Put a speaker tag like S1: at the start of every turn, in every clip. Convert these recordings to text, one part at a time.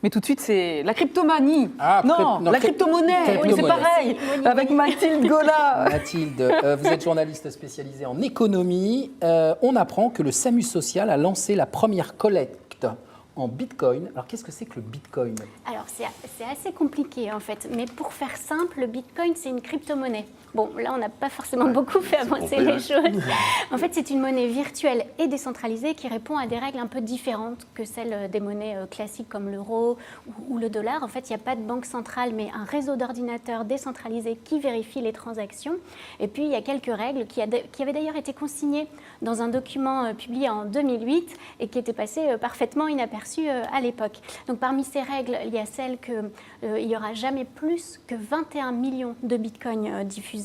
S1: Mais tout de suite, c'est la cryptomanie.
S2: Ah,
S1: non, la crypto-monnaie. Oui, c'est pareil. Avec Mathilde Gola.
S2: Mathilde, vous êtes journaliste spécialisée en économie. On apprend que le SAMU social a lancé la première collecte en Bitcoin. Alors, qu'est-ce que c'est que le Bitcoin?
S3: Alors, c'est assez compliqué, en fait. Mais pour faire simple, le Bitcoin, c'est une crypto-monnaie. Bon, là, on n'a pas forcément beaucoup fait avancer les choses. En fait, c'est une monnaie virtuelle et décentralisée qui répond à des règles un peu différentes que celles des monnaies classiques comme l'euro ou le dollar. En fait, il n'y a pas de banque centrale, mais un réseau d'ordinateurs décentralisé qui vérifie les transactions. Et puis, il y a quelques règles qui avaient d'ailleurs été consignées dans un document publié en 2008 et qui étaient passées parfaitement inaperçues à l'époque. Donc, parmi ces règles, il y a celle qu'il n'y aura jamais plus que 21 millions de bitcoins diffusés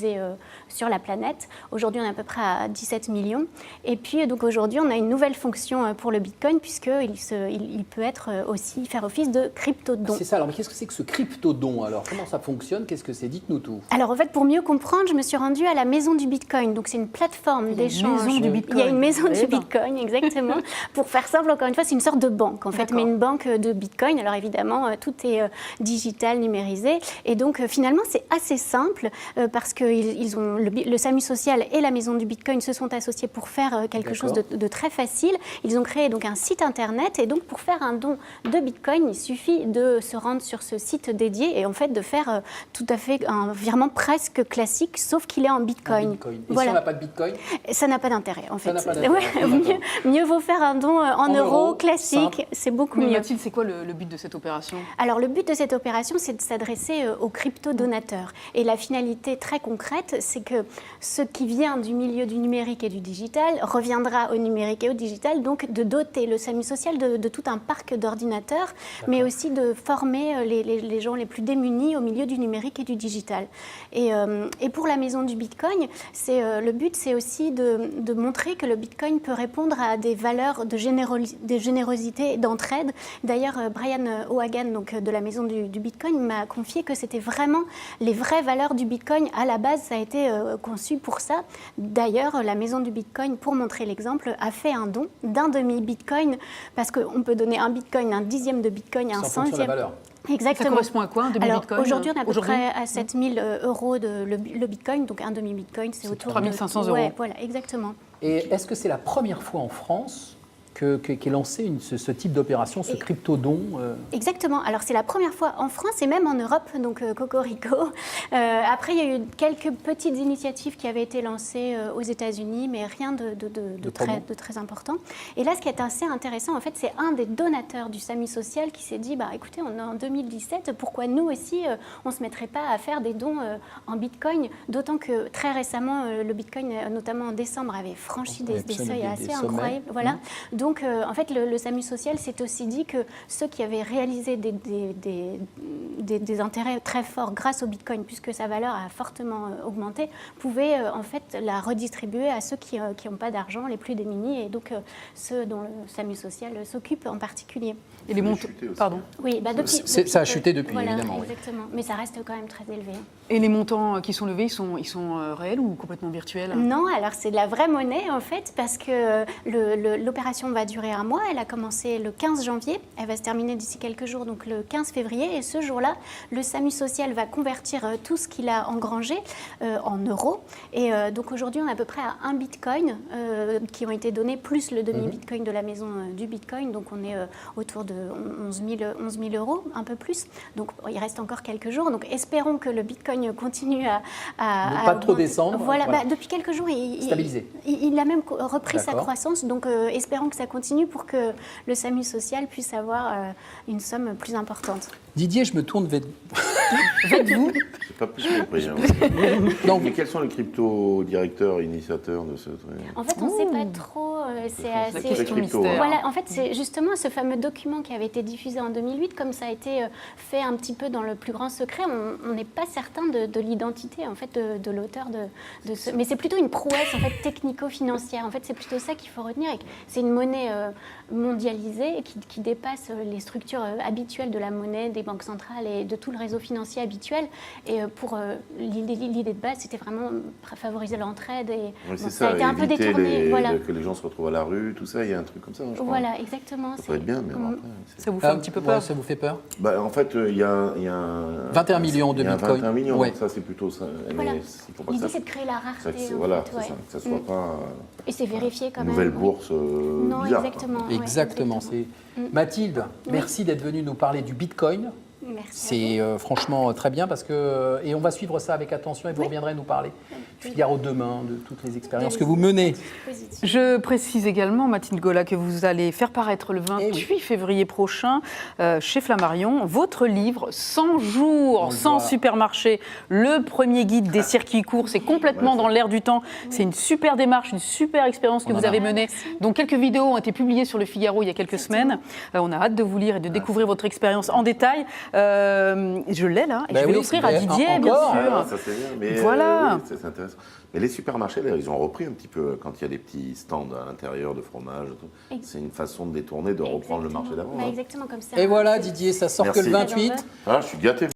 S3: sur la planète. Aujourd'hui, on est à peu près à 17 millions. Et puis, donc aujourd'hui, on a une nouvelle fonction pour le Bitcoin puisqu'il peut aussi faire office de crypto-don.
S2: C'est ça. Alors, mais qu'est-ce que c'est que ce crypto-don? Alors, comment ça fonctionne? Qu'est-ce que c'est? Dites-nous tout.
S3: Alors, en fait, pour mieux comprendre, je me suis rendue à la Maison du Bitcoin. Donc, c'est une plateforme d'échange.
S1: Maison du Bitcoin.
S3: Il y a une maison du Bitcoin, exactement. Pour faire simple, encore une fois, c'est une sorte de banque, en fait, mais une banque de Bitcoin. Alors, évidemment, tout est digital, numérisé. Et donc, finalement, c'est assez simple parce que le SAMU social et la Maison du Bitcoin se sont associés pour faire quelque chose de très facile. Ils ont créé donc un site internet et donc pour faire un don de Bitcoin, il suffit de se rendre sur ce site dédié et en fait de faire tout à fait un virement presque classique, sauf qu'il est en Bitcoin.
S2: Et si on n'a pas de Bitcoin?
S3: Ça n'a pas d'intérêt en fait.
S2: Ouais,
S3: mieux vaut faire un don en euros classique, c'est beaucoup mieux.
S1: Mathilde, c'est quoi le but de cette opération?
S3: Alors le but de cette opération, c'est de s'adresser aux crypto-donateurs. Et la finalité très concrète, c'est que ce qui vient du milieu du numérique et du digital reviendra au numérique et au digital, donc de doter le SAMU social de tout un parc d'ordinateurs, mais aussi de former les gens les plus démunis au milieu du numérique et du digital. Et pour la Maison du Bitcoin, le but, c'est aussi de montrer que le Bitcoin peut répondre à des valeurs de générosité et d'entraide. D'ailleurs, Brian O'Hagan, donc, de la Maison du Bitcoin, m'a confié que c'était vraiment les vraies valeurs du Bitcoin. À la base, ça a été conçu pour ça. D'ailleurs, la Maison du Bitcoin, pour montrer l'exemple, a fait un don d'un demi-Bitcoin, parce qu'on peut donner un Bitcoin, un dixième de Bitcoin, un centième.
S2: De la valeur.
S3: Exactement.
S1: Ça correspond à quoi, un demi-Bitcoin?
S3: Aujourd'hui, on est à peu près à 7 000 euros le Bitcoin, donc un demi-Bitcoin, c'est autour de
S1: 3 500 euros.
S3: Ouais, voilà, exactement.
S2: Et est-ce que c'est la première fois en France qu'est lancé ce type d'opération, ce crypto-don?
S3: Exactement. Alors, c'est la première fois en France et même en Europe, donc cocorico. Après, il y a eu quelques petites initiatives qui avaient été lancées aux États-Unis, mais rien de très important. Et là, ce qui est assez intéressant, en fait, c'est un des donateurs du SAMU social qui s'est dit, écoutez, on est en 2017, pourquoi nous aussi, on ne se mettrait pas à faire des dons en Bitcoin, d'autant que très récemment, le Bitcoin, notamment en décembre, avait franchi des seuils assez incroyables. Voilà. Donc, en fait, le SAMU social s'est aussi dit que ceux qui avaient réalisé des intérêts très forts grâce au Bitcoin, puisque sa valeur a fortement augmenté, pouvaient en fait la redistribuer à ceux qui n'ont pas d'argent, les plus démunis, et donc ceux dont le SAMU social s'occupe en particulier.
S1: Et les montants, pardon.
S3: Oui,
S2: ça a chuté depuis,
S3: voilà,
S2: évidemment.
S3: Exactement, mais ça reste quand même très élevé.
S1: Et les montants qui sont levés, ils sont réels ou complètement virtuels?
S3: Non, alors c'est de la vraie monnaie en fait, parce que l'opération va durer un mois. Elle a commencé le 15 janvier, elle va se terminer d'ici quelques jours, donc le 15 février. Et ce jour-là, le SAMU social va convertir tout ce qu'il a engrangé en euros. Et donc aujourd'hui, on est à peu près à 1 bitcoin qui ont été donnés, plus le demi-bitcoin de la Maison du Bitcoin. Donc on est autour de 11 000 euros, un peu plus. Donc il reste encore quelques jours. Donc espérons que le bitcoin continue à
S2: ne pas trop descendre.
S3: Voilà, depuis quelques jours, il a même repris sa croissance. Donc espérons que ça continue pour que le SAMU social puisse avoir une somme plus importante.
S2: Didier, je me tourne vers
S4: vous. C'est pas plus compris. Donc, mais quels sont les crypto-directeurs, initiateurs de ce truc?
S3: En fait, on ne sait pas trop. C'est assez
S1: crypto.
S3: Voilà, en fait, c'est justement ce fameux document qui avait été diffusé en 2008, comme ça a été fait un petit peu dans le plus grand secret. On n'est pas certain de l'identité en fait de l'auteur de ce. Mais c'est plutôt une prouesse en fait technico-financière. En fait, c'est plutôt ça qu'il faut retenir. C'est une monnaie mondialisée qui dépasse les structures habituelles de la monnaie, des banques centrales et de tout le réseau financier habituel. Et pour l'idée de base, c'était vraiment favoriser l'entraide. Et
S4: oui, ça a été un peu détourné. Que les gens se retrouvent retrouve à la rue, tout ça, il y a un truc comme ça, je crois.
S3: Voilà, exactement.
S4: Ça peut être bien, mais après...
S1: Ça vous fait un petit peu peur?
S2: Ouais, ça vous fait peur?
S4: Bah, en fait, il y a un...
S2: 21 millions de bitcoins.
S4: 21 millions,
S2: Ouais.
S4: donc ça c'est plutôt ça.
S3: Voilà.
S4: Mais il faut pas que
S3: L'idée,
S4: ça...
S3: c'est de créer la rareté. en
S4: Voilà,
S3: fait,
S4: c'est
S3: ouais.
S4: ça, que ça soit pas
S3: Et c'est vérifié quand
S4: une
S3: même.
S4: nouvelle
S3: oui.
S4: bourse
S3: Non,
S4: bizarre.
S3: exactement. ouais,
S2: Exactement. Mathilde, merci d'être venue nous parler du bitcoin.
S3: Merci.
S2: C'est franchement très bien parce que et on va suivre ça avec attention et vous reviendrez nous parler du Figaro demain, de toutes les expériences que vous menez.
S3: Positif.
S1: Je précise également, Mathilde Gola, que vous allez faire paraître le 28 février prochain chez Flammarion votre livre 100 jours sans supermarché, le premier guide des circuits courts. C'est complètement dans l'air du temps. C'est une super démarche, une super expérience que vous avez menée. Donc quelques vidéos ont été publiées sur le Figaro il y a quelques semaines. On a hâte de vous lire et de découvrir votre expérience en détail. Je l'ai là, et je vais l'offrir à Didier, bien sûr.
S4: Ah, ça c'est bien, mais
S1: Voilà.
S4: oui, c'est intéressant. Mais les supermarchés, là, ils ont repris un petit peu quand il y a des petits stands à l'intérieur de fromage. C'est une façon de détourner, de reprendre le marché d'avant.
S3: Bah, exactement comme ça.
S2: Et voilà Didier, ça sort que le
S4: Merci.
S2: 28.
S4: Ah, je suis gâté.